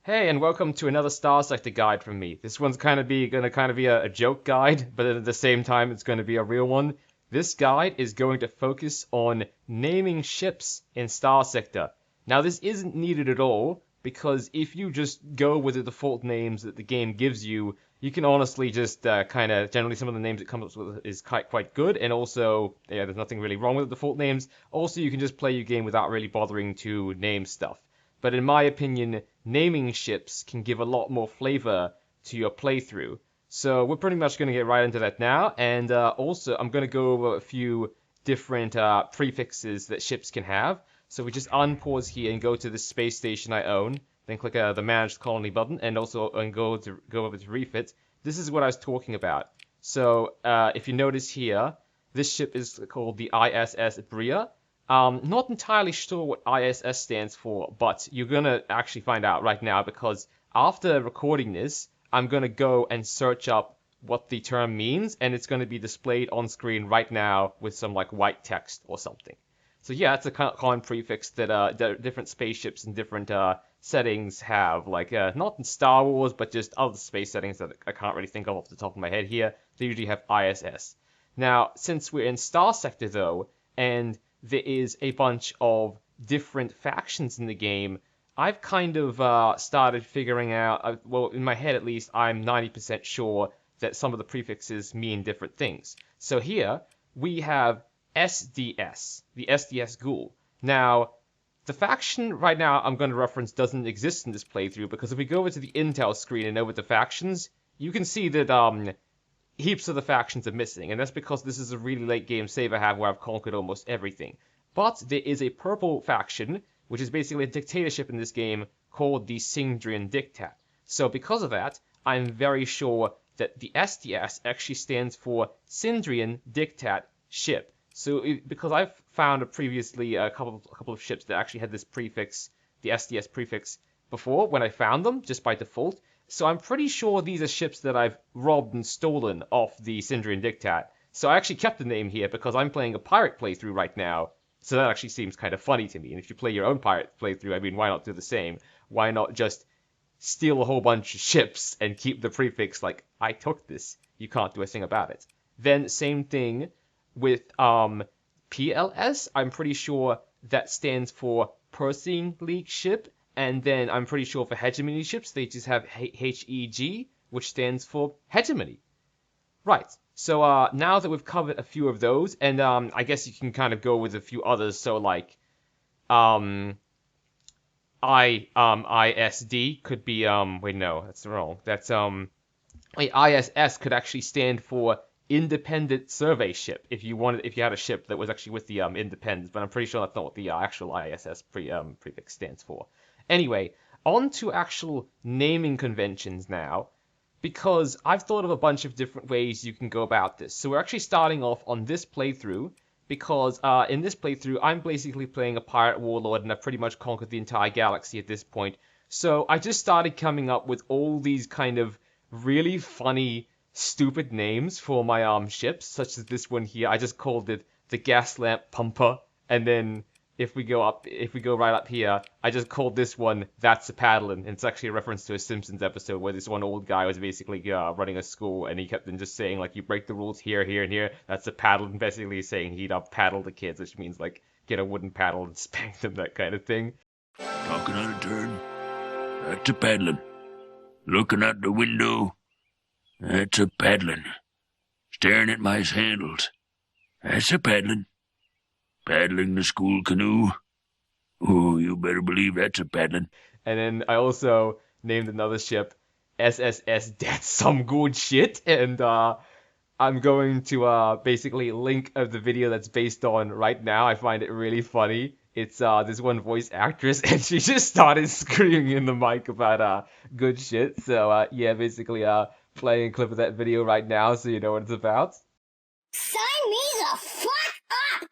Hey, and welcome to another Starsector guide from me. This one's gonna be a joke guide, but at the same time, it's gonna be a real one. This guide is going to focus on naming ships in Starsector. Now, this isn't needed at all because if you just go with the default names that the game gives you, you can honestly just generally some of the names it comes up with is quite good, and also there's nothing really wrong with the default names. Also, you can just play your game without really bothering to name stuff. But in my opinion, naming ships can give a lot more flavor to your playthrough. So we're pretty much going to get right into that now, and also I'm going to go over a few different prefixes that ships can have. So we just unpause here and go to the space station I own, then click the Manage Colony button, and also go over to refit. This is what I was talking about. So if you notice here, this ship is called the ISS Bria. Not entirely sure what ISS stands for, but you're gonna actually find out right now because after recording this, I'm gonna go and search up what the term means, and it's gonna be displayed on screen right now with some like white text or something. So yeah, it's a common prefix that different spaceships and different settings have, like not in Star Wars, but just other space settings that I can't really think of off the top of my head here. They usually have ISS. Now, since we're in Starsector though, and there is a bunch of different factions in the game, I've kind of started figuring out, well, in my head at least, I'm 90% sure that some of the prefixes mean different things. So here, we have SDS, the SDS Ghoul. Now, the faction right now I'm going to reference doesn't exist in this playthrough, because if we go over to the intel screen and over to factions, you can see that heaps of the factions are missing, and that's because this is a really late game save I have where I've conquered almost everything. But there is a purple faction, which is basically a dictatorship in this game, called the Hegemony Diktat. So because of that, I'm very sure that the SDS actually stands for Hegemony Diktat Ship. So because I've found previously a couple of ships that actually had this prefix, the SDS prefix, before when I found them, just by default. So I'm pretty sure these are ships that I've robbed and stolen off the Hegemony Diktat. So I actually kept the name here because I'm playing a pirate playthrough right now. So that actually seems kind of funny to me. And if you play your own pirate playthrough, I mean, why not do the same? Why not just steal a whole bunch of ships and keep the prefix like, I took this. You can't do a thing about it. Then same thing with PLS. I'm pretty sure that stands for Persean League ship. And then I'm pretty sure for hegemony ships, they just have HEG, which stands for hegemony. Right. So now that we've covered a few of those, and I guess you can kind of go with a few others. So like ISD could be wait, no, that's wrong. That's ISS could actually stand for Independent Survey Ship if you had a ship that was actually with the Independence, but I'm pretty sure that's not what the actual ISS prefix stands for. Anyway, on to actual naming conventions now, because I've thought of a bunch of different ways you can go about this. So we're actually starting off on this playthrough, because in this playthrough, I'm basically playing a pirate warlord, and I've pretty much conquered the entire galaxy at this point. So I just started coming up with all these kind of really funny, stupid names for my ships, such as this one here. I just called it the Gas Lamp Pumper, and then if we go right up here, I just called this one That's a Paddlin', and it's actually a reference to a Simpsons episode where this one old guy was basically running a school, and he kept on just saying, like, you break the rules here, here, and here, that's a paddlin', basically saying he'd paddle the kids, which means, like, get a wooden paddle and spank them, that kind of thing. Talking on a turn, that's a paddlin'. Looking out the window, that's a paddlin'. Staring at my handles, that's a paddlin'. Paddling the school canoe? Oh, you better believe that's a paddling. And then I also named another ship SSS That's Some Good Shit, and I'm going to basically link the video that's based on right now. I find it really funny. It's this one voice actress, and she just started screaming in the mic about good shit. So yeah, basically playing a clip of that video right now so you know what it's about. Sign me the fuck up!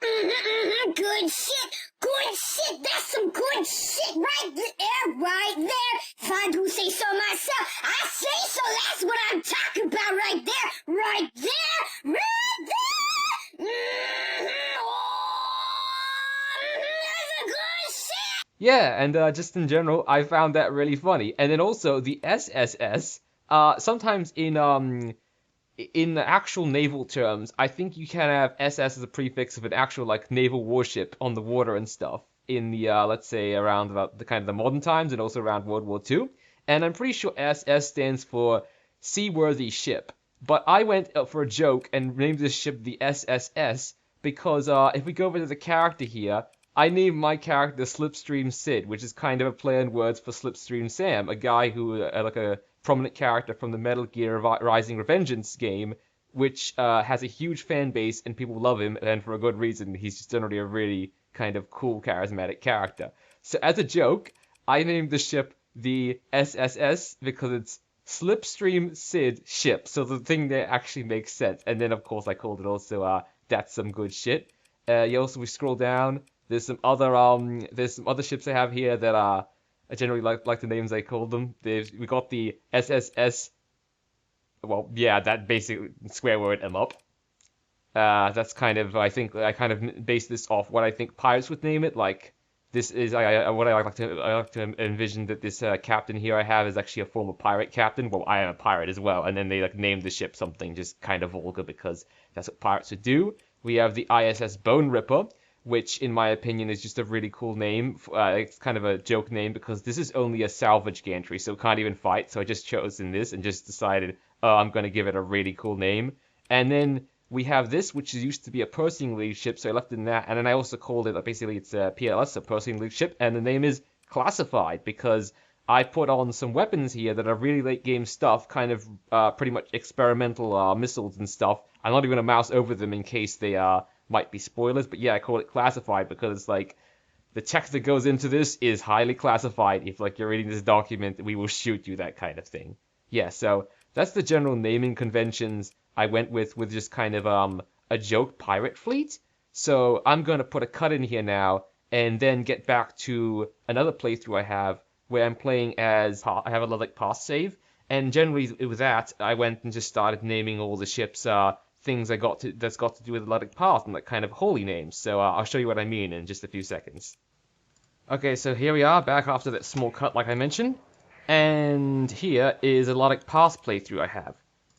Good shit! Good shit! That's some good shit right there, right there! If I do say so myself, I say so! That's what I'm talking about right there! Right there! Right there! Oh, that's a good shit! Yeah, and just in general, I found that really funny. And then also the SSS, sometimes in the actual naval terms, I think you can have SS as a prefix of an actual like naval warship on the water and stuff in the let's say around about the kind of the modern times and also around World War II. And I'm pretty sure SS stands for seaworthy ship. But I went for a joke and named this ship the SSS because if we go over to the character here, I named my character Slipstream Sid, which is kind of a play on words for Slipstream Sam, a guy who like a prominent character from the Metal Gear Rising Revengeance game, which has a huge fan base and people love him, and for a good reason. He's just generally a really kind of cool, charismatic character. So as a joke, I named the ship the SSS because it's Slipstream Sid ship, so the thing that actually makes sense. And then of course I called it also That's Some Good Shit. We scroll down. There's some other ships I have here that I generally like the names I called them. We got the SSS. Well, yeah, that basically square word em up. That's kind of I think I kind of based this off what I think pirates would name it. Like this is I like to envision that this captain here I have is actually a former pirate captain. Well, I am a pirate as well, and then they like named the ship something just kind of vulgar because that's what pirates would do. We have the ISS Bone Ripper, which in my opinion is just a really cool name. It's kind of a joke name because this is only a salvage gantry, so it can't even fight. So I just chose in this and just decided, oh, I'm going to give it a really cool name. And then we have this, which used to be a Persean League ship, so I left it in that. And then I also called it, basically it's a PLS, a Persean League ship, and the name is Classified because I put on some weapons here that are really late game stuff, kind of pretty much experimental missiles and stuff. I'm not even going to mouse over them in case they might be spoilers, but yeah, I call it classified because like the text that goes into this is highly classified. If like you're reading this document, we will shoot you, that kind of thing. Yeah, so that's the general naming conventions I went with just kind of a joke pirate fleet. So I'm going to put a cut in here now and then get back to another playthrough I have where I'm playing as I have a luddic past save, and generally with that I went and just started naming all the ships things that's got to do with the luddic past and like kind of holy names. So I'll show you what I mean in just a few seconds. Okay, so here we are back after that small cut like I mentioned, and here is a luddic past playthrough I have.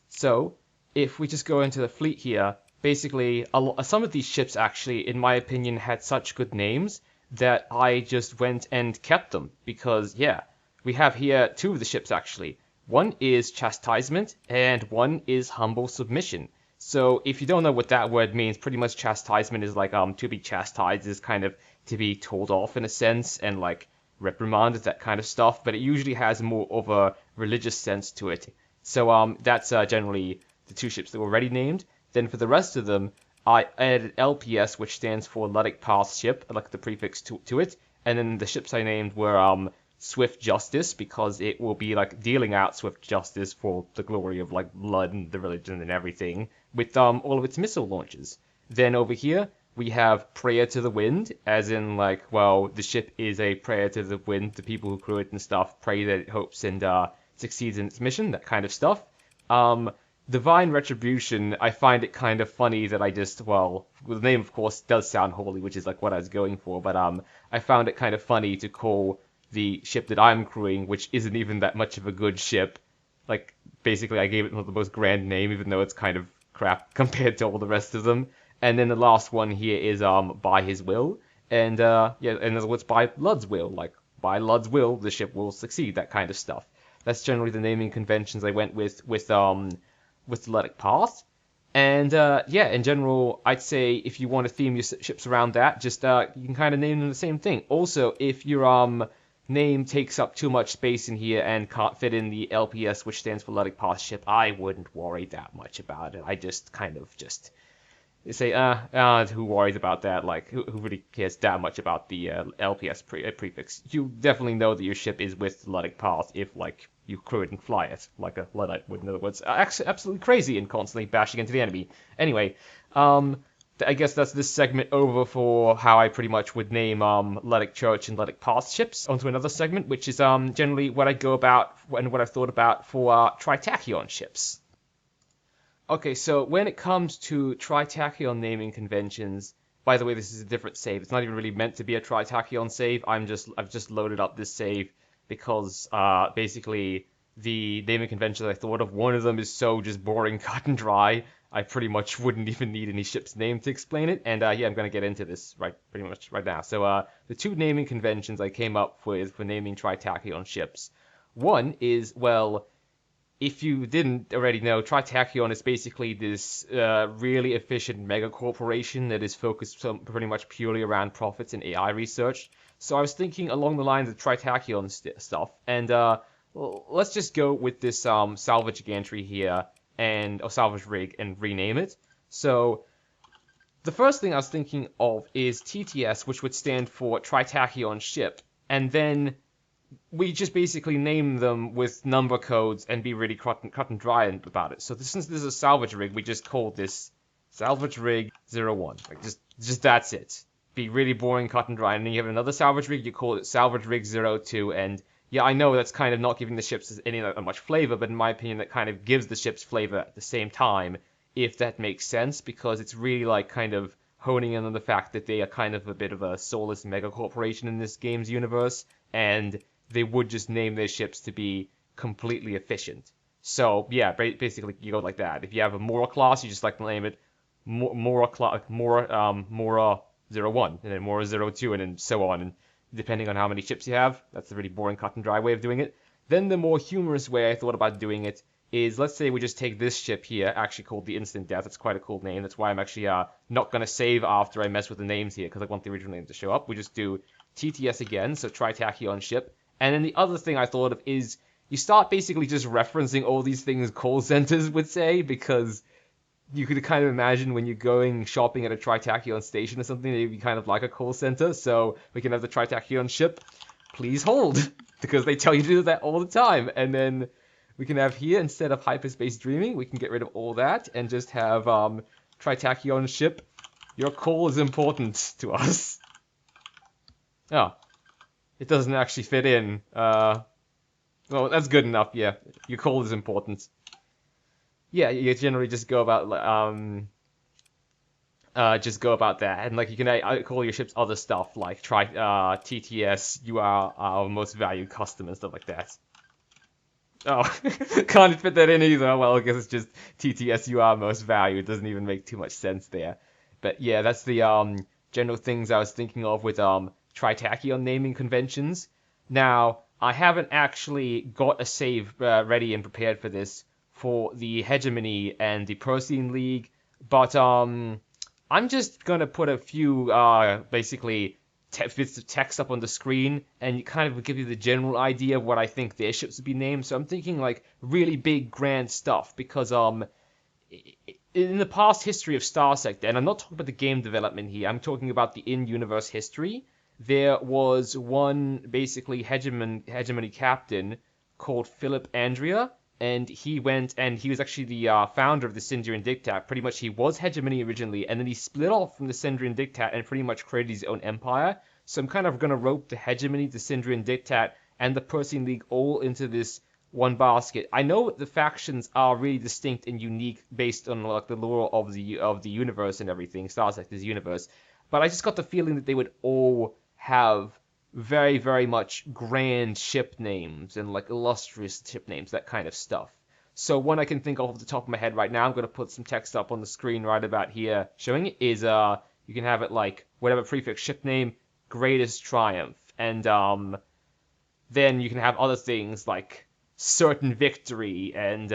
So if we just go into the fleet here, basically some of these ships actually in my opinion had such good names that I just went and kept them because yeah, we have here two of the ships actually. One is chastisement and one is humble submission. So if you don't know what that word means, pretty much chastisement is like to be chastised is kind of to be told off in a sense and like reprimanded, that kind of stuff, but it usually has more of a religious sense to it. So that's generally the two ships that were already named. Then for the rest of them, I added LPS, which stands for luddic past ship, like the prefix to it, and then the ships I named were Swift Justice, because it will be like dealing out swift justice for the glory of like blood and the religion and everything, with all of its missile launches. Then over here we have Prayer to the Wind, as in like, well, the ship is a prayer to the wind, the people who crew it and stuff pray that it hopes and succeeds in its mission, that kind of stuff. Divine Retribution, I find it kind of funny that I just, well, the name of course does sound holy, which is like what I was going for, but I found it kind of funny to call the ship that I'm crewing, which isn't even that much of a good ship, like, basically I gave it the most grand name, even though it's kind of crap compared to all the rest of them. And then the last one here is By His Will, and yeah, in other words, by Lud's will, like, by Lud's will, the ship will succeed, that kind of stuff. That's generally the naming conventions I went with the luddic past. And yeah, in general, I'd say if you want to theme your ships around that, just you can kind of name them the same thing. Also, if your name takes up too much space in here and can't fit in the LPS, which stands for luddic past ship, I wouldn't worry that much about it. I just kind of just say, who worries about that? Like, who really cares that much about the LPS prefix? You definitely know that your ship is with luddic past if, like, you crew it and fly it, like a Luddite would, in other words. Absolutely crazy and constantly bashing into the enemy. Anyway, I guess that's this segment over for how I pretty much would name luddic church and luddic past ships. Onto another segment, which is generally what I go about and what I've thought about for Tri-tachyon ships. Okay, so when it comes to Tri-tachyon naming conventions, by the way, this is a different save. It's not even really meant to be a Tri-tachyon save. I've just loaded up this save because basically the naming conventions I thought of, one of them is so just boring, cut and dry. I pretty much wouldn't even need any ship's name to explain it. And yeah, I'm gonna get into this pretty much right now. So the two naming conventions I came up with for naming Tri-tachyon ships. One is, well, if you didn't already know, Tri-tachyon is basically this really efficient mega corporation that is focused pretty much purely around profits and AI research. So I was thinking along the lines of Tri-tachyon stuff, and well, let's just go with this salvage gantry here, or salvage rig, and rename it. So the first thing I was thinking of is TTS, which would stand for Tri-tachyon ship, and then we just basically name them with number codes and be really cut and dry about it. So since this is a salvage rig, we just call this salvage rig 01. Like just that's it. Be really boring, cut and dry. And then you have another salvage rig, you call it salvage rig 02. And yeah, I know that's kind of not giving the ships any that much flavor, but in my opinion, that kind of gives the ships flavor at the same time, if that makes sense, because it's really like kind of honing in on the fact that they are kind of a bit of a soulless mega corporation in this game's universe, and they would just name their ships to be completely efficient. So yeah, basically you go like that. If you have a Mora class, you just like to name it Mora 01, and then Mora 02, and then so on. And depending on how many ships you have, that's a really boring cut and dry way of doing it. Then the more humorous way I thought about doing it is, let's say we just take this ship here, actually called the Instant Death. It's quite a cool name. That's why I'm actually not going to save after I mess with the names here, because I want the original name to show up. We just do TTS again, so Tri-tachyon ship. And then the other thing I thought of is you start basically just referencing all these things call centers would say, because you could kind of imagine when you're going shopping at a Tri-tachyon station or something, it'd be kind of like a call center. So we can have the Tri-tachyon ship, please hold, because they tell you to do that all the time. And then we can have here, instead of hyperspace dreaming, we can get rid of all that and just have Tri-tachyon ship, your call is important to us. Oh. It doesn't actually fit in. Well, that's good enough, yeah. Your call is important. Yeah, you generally just go about that. And like you can call your ships other stuff like TTS, you are our most valued customer and stuff like that. Oh, can't fit that in either. Well, I guess it's just TTS, you are most valued. It doesn't even make too much sense there. But yeah, that's the general things I was thinking of with Tri-tachyon naming conventions. Now, I haven't actually got a save ready and prepared for this for the Hegemony and the Persean League, but I'm just gonna put a few basically bits of text up on the screen and kind of give you the general idea of what I think their ships would be named. So I'm thinking like really big, grand stuff, because in the past history of Starsector, and I'm not talking about the game development here, I'm talking about the in-universe history. There was one basically hegemony captain called Philip Andrea, and he went and he was actually the founder of the Sindrian Diktat. Pretty much he was hegemony originally, and then he split off from the Sindrian Diktat and pretty much created his own empire. So I'm kind of going to rope the hegemony, the Sindrian Diktat, and the Persean League all into this one basket. I know the factions are really distinct and unique based on like the lore of the universe and everything, Starsector's universe, but I just got the feeling that they would all have very, very much grand ship names and like illustrious ship names, that kind of stuff. So one I can think of off the top of my head right now, I'm going to put some text up on the screen right about here showing it, is you can have it like whatever prefix ship name, greatest triumph, and then you can have other things like certain victory and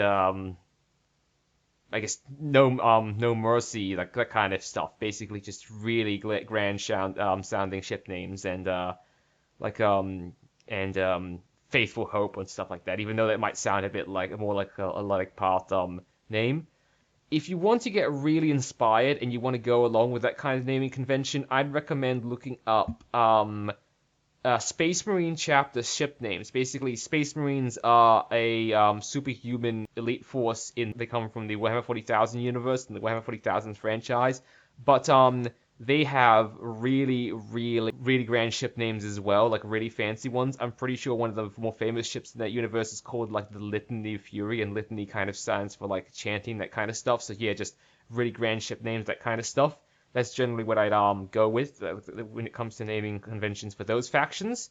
I guess no mercy, like that kind of stuff. Basically, just really grand sounding ship names and faithful hope and stuff like that. Even though that might sound a bit like more like a luddic path name. If you want to get really inspired and you want to go along with that kind of naming convention, I'd recommend looking up Space Marine chapter ship names. Basically, Space Marines are a superhuman elite force. They come from the Warhammer 40,000 universe and the Warhammer 40,000 franchise, but they have really, really, really grand ship names as well, like really fancy ones. I'm pretty sure one of the more famous ships in that universe is called like the Litany of Fury, and Litany kind of stands for like chanting, that kind of stuff. So yeah, just really grand ship names, that kind of stuff. That's generally what I'd go with when it comes to naming conventions for those factions.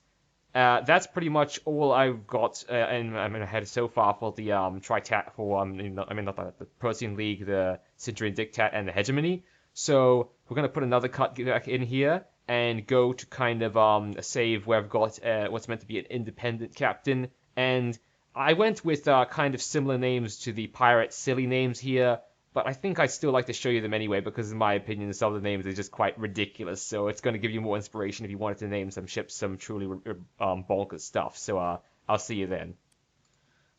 That's pretty much all I've got in my head so far for the not the Persean League, the Hegemony Diktat, and the Hegemony. So we're gonna put another cut back in here and go to kind of a save where I've got what's meant to be an independent captain, and I went with kind of similar names to the pirate silly names here. But I think I'd still like to show you them anyway, because in my opinion, some of the names are just quite ridiculous. So it's going to give you more inspiration if you wanted to name some ships some truly bonkers stuff. So I'll see you then.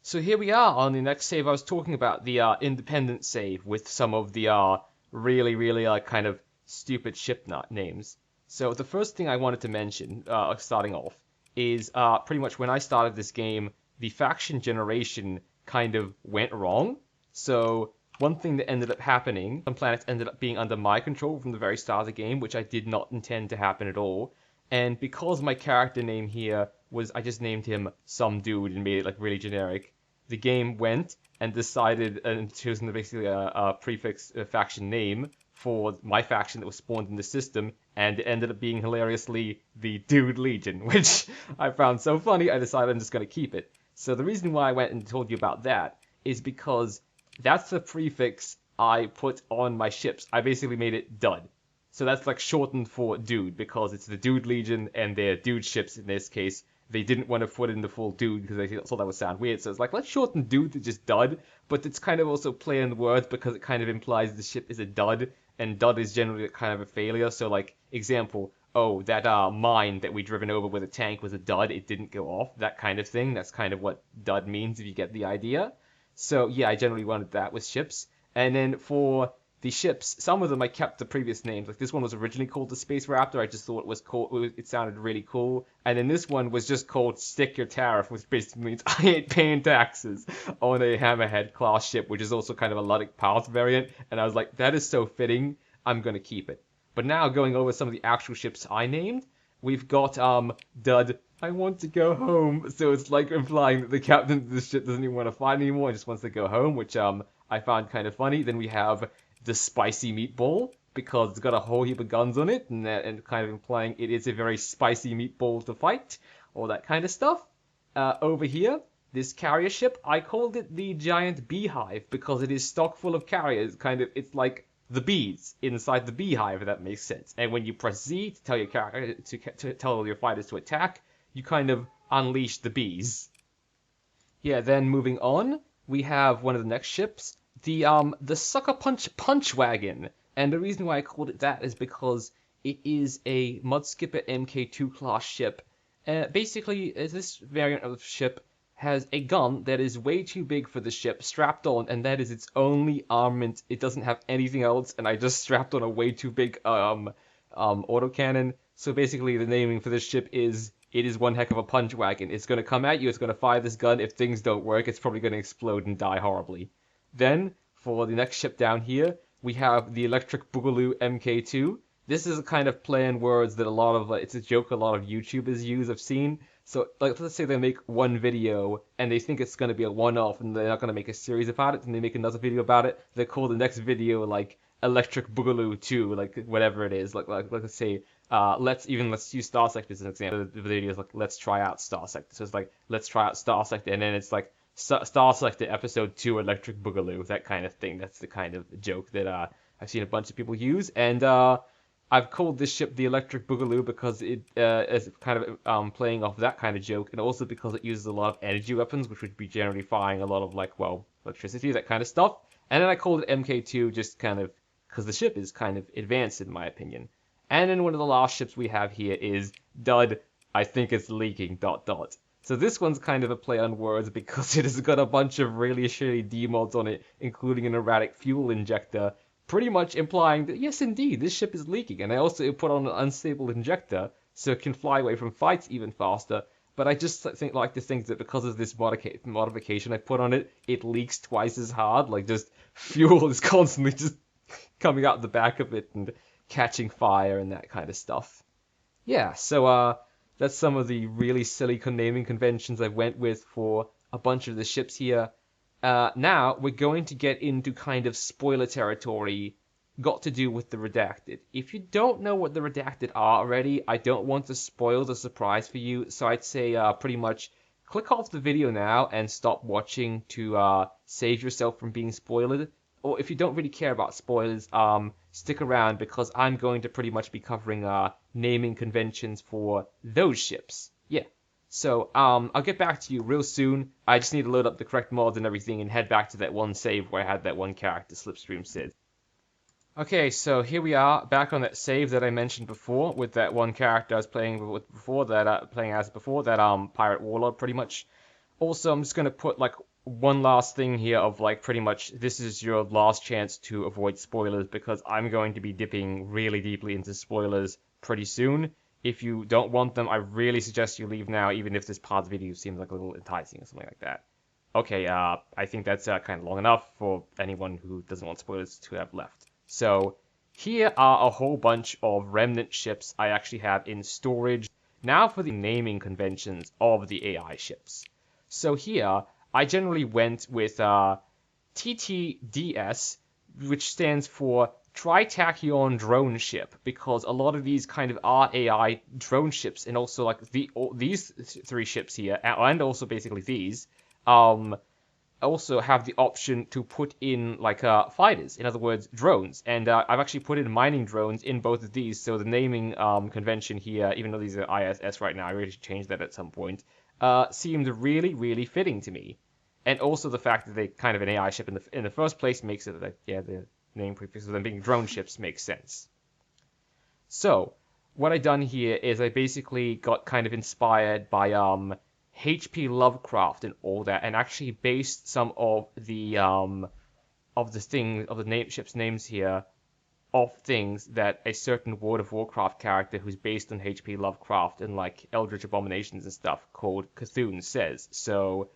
So here we are on the next save. I was talking about the independent save with some of the really kind of stupid ship names. So the first thing I wanted to mention, starting off, is pretty much when I started this game, the faction generation kind of went wrong. So one thing that ended up happening, some planets ended up being under my control from the very start of the game, which I did not intend to happen at all. And because my character name here was, I just named him some dude and made it like really generic, the game went and decided and chosen basically a prefix faction name for my faction that was spawned in the system, and it ended up being hilariously the Dude Legion, which I found so funny I decided I'm just going to keep it. So the reason why I went and told you about that is because that's the prefix I put on my ships. I basically made it Dud. So that's like shortened for Dude, because it's the Dude Legion and they're Dude ships in this case. They didn't want to put in the full Dude because they thought that would sound weird. So it's like, let's shorten Dude to just Dud. But it's kind of also play on the words because it kind of implies the ship is a dud. And dud is generally kind of a failure. So like, example, oh, that mine that we driven over with a tank was a dud. It didn't go off. That kind of thing. That's kind of what dud means if you get the idea. So yeah, I generally wanted that with ships. And then for the ships, some of them I kept the previous names. Like this one was originally called the Space Raptor. I just thought it was cool. It sounded really cool. And then this one was just called Stick Your Tariff, which basically means I ain't paying taxes on a Hammerhead class ship, which is also kind of a luddic Palace variant. And I was like, that is so fitting. I'm gonna keep it. But now going over some of the actual ships I named, we've got Dud. I want to go home. So it's like implying that the captain of this ship doesn't even want to fight anymore and just wants to go home, which I found kind of funny. Then we have the Spicy Meatball, because it's got a whole heap of guns on it, and kind of implying it is a very spicy meatball to fight, all that kind of stuff. Over here, this carrier ship, I called it the Giant Beehive, because it is stock full of carriers. It's like the bees inside the beehive, if that makes sense. And when you press Z to tell your character to tell your fighters to attack, you kind of unleash the bees. Yeah, then moving on, we have one of the next ships, the Sucker Punch Wagon. And the reason why I called it that is because it is a Mudskipper Mk2 class ship. Basically, this variant of the ship has a gun that is way too big for the ship strapped on, and that is its only armament. It doesn't have anything else, and I just strapped on a way too big autocannon. So basically, the naming for this ship is, it is one heck of a punch wagon. It's going to come at you, it's going to fire this gun. If things don't work, it's probably going to explode and die horribly. Then, for the next ship down here, we have the Electric Boogaloo Mk2. This is a kind of play on words that it's a joke a lot of YouTubers use, I've seen. So, like, let's say they make one video, and they think it's going to be a one-off, and they're not going to make a series about it, and they make another video about it. They call the next video, like, Electric Boogaloo 2, like, whatever it is. Like let's say, let's use Starsector as an example. The video is like, let's try out Starsector. So it's like, let's try out Starsector, and then it's like, Starsector Episode 2 Electric Boogaloo, that kind of thing. That's the kind of joke that I've seen a bunch of people use. And I've called this ship the Electric Boogaloo because it is kind of playing off that kind of joke, and also because it uses a lot of energy weapons, which would be generally firing a lot of, like, well, electricity, that kind of stuff. And then I called it Mk2 just kind of because the ship is kind of advanced, in my opinion. And then one of the last ships we have here is Dud, I think it's leaking, ... So this one's kind of a play on words because it has got a bunch of really shitty demods on it, including an erratic fuel injector, pretty much implying that, yes, indeed, this ship is leaking. And I also put on an unstable injector so it can fly away from fights even faster. But I just like to think that because of this modification I put on it, it leaks twice as hard. Like, just fuel is constantly just coming out the back of it and catching fire and that kind of stuff. Yeah, so, that's some of the really silly naming conventions I went with for a bunch of the ships here. Now, we're going to get into kind of spoiler territory got to do with the Redacted. If you don't know what the Redacted are already, I don't want to spoil the surprise for you, so I'd say pretty much click off the video now and stop watching to save yourself from being spoiled. Or if you don't really care about spoilers, stick around because I'm going to pretty much be covering naming conventions for those ships. Yeah. So, I'll get back to you real soon. I just need to load up the correct mods and everything and head back to that one save where I had that one character, Slipstream Sid. Okay, so here we are, back on that save that I mentioned before, with that one character I was playing with before, that Pirate Warlord, pretty much. Also, I'm just gonna put, like, one last thing here of, like, pretty much, this is your last chance to avoid spoilers, because I'm going to be dipping really deeply into spoilers pretty soon. If you don't want them, I really suggest you leave now, even if this part of the video seems like a little enticing or something like that. Okay, I think that's kind of long enough for anyone who doesn't want spoilers to have left. So, here are a whole bunch of remnant ships I actually have in storage. Now for the naming conventions of the AI ships. So here, I generally went with TTDS, which stands for Tri-tachyon drone ship, because a lot of these kind of are AI drone ships, and also like these three ships here, and also basically these, also have the option to put in like fighters, in other words, drones. And I've actually put in mining drones in both of these, so the naming convention here, even though these are ISS right now, I really should change that at some point, seemed really, really fitting to me. And also the fact that they kind of an AI ship in the first place makes it that, yeah, the name prefixes of them being drone ships makes sense. So, what I done here is I basically got kind of inspired by H.P. Lovecraft and all that, and actually based some of the ship's names here off things that a certain World of Warcraft character who's based on H.P. Lovecraft and like Eldritch Abominations and stuff called Cthulhu says. So,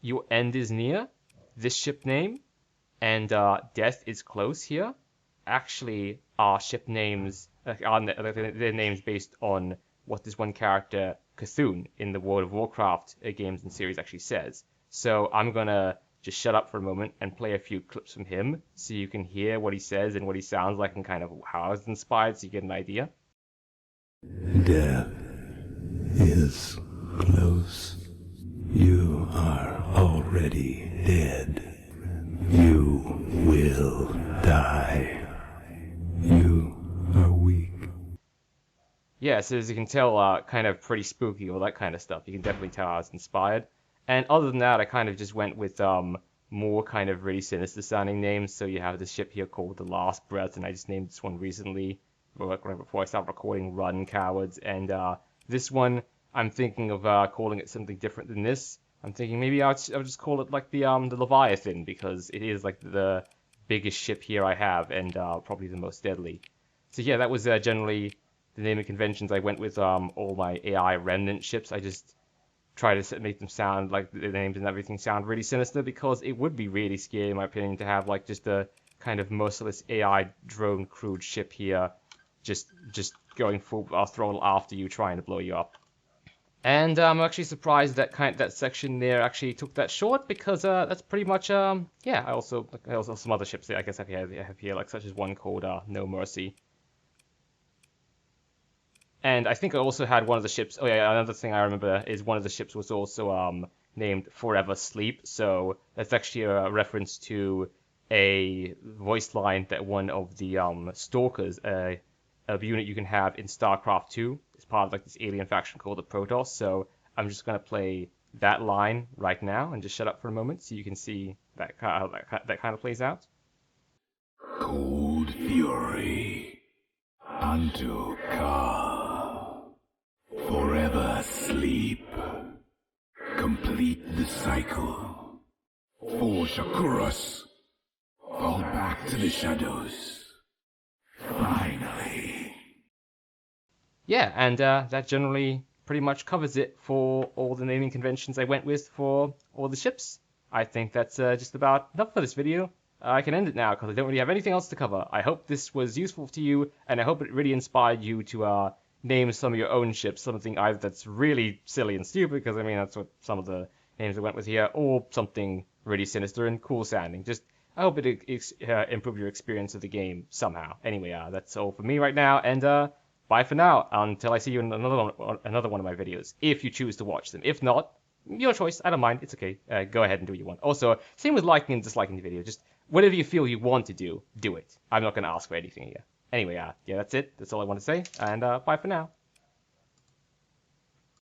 your end is near, this ship name, and death is close here. Actually, our ship names, their names based on what this one character, Cthulhu, in the World of Warcraft games and series actually says. So I'm gonna just shut up for a moment and play a few clips from him so you can hear what he says and what he sounds like and kind of how I was inspired so you get an idea. Death is close. You are already dead. You will die. You are weak. Yeah, so as you can tell, kind of pretty spooky, all that kind of stuff. You can definitely tell I was inspired. And other than that, I kind of just went with more kind of really sinister sounding names. So you have this ship here called The Last Breath, and I just named this one recently, right before I started recording, Run, Cowards. And this one, I'm thinking of calling it something different than this. I'm thinking maybe I'll just call it like the Leviathan, because it is like the biggest ship here I have, and probably the most deadly. So yeah, that was generally the naming conventions. I went with all my AI remnant ships. I just try to make them sound like the names and everything sound really sinister, because it would be really scary, in my opinion, to have like just a kind of merciless AI drone crewed ship here, just going full throttle after you, trying to blow you up. And I'm actually surprised that section there actually took that short, because that's pretty much yeah. I also some other ships there I guess I have here, like such as one called No Mercy. And I think I also had one of the ships. Oh yeah, another thing I remember is one of the ships was also named Forever Sleep. So that's actually a reference to a voice line that one of the Stalkers, a unit you can have in StarCraft 2, is part of like this alien faction called the Protoss. So I'm just gonna play that line right now and just shut up for a moment so you can see how that kind of plays out. Cold fury unto Ka. Forever sleep. Complete the cycle. Forge Shakuras. Fall back to the shadows. Finally. Yeah, and that generally pretty much covers it for all the naming conventions I went with for all the ships. I think that's just about enough for this video. I can end it now because I don't really have anything else to cover. I hope this was useful to you, and I hope it really inspired you to name some of your own ships, something either that's really silly and stupid, because I mean that's what some of the names I went with here, or something really sinister and cool sounding. Just I hope it improved your experience of the game somehow. Anyway, that's all for me right now, and bye for now, until I see you in another one of my videos, if you choose to watch them. If not, your choice, I don't mind, it's okay. Go ahead and do what you want. Also, same with liking and disliking the video, just whatever you feel you want to do it. I'm not going to ask for anything here. Anyway, yeah, that's it. That's all I want to say, and bye for now.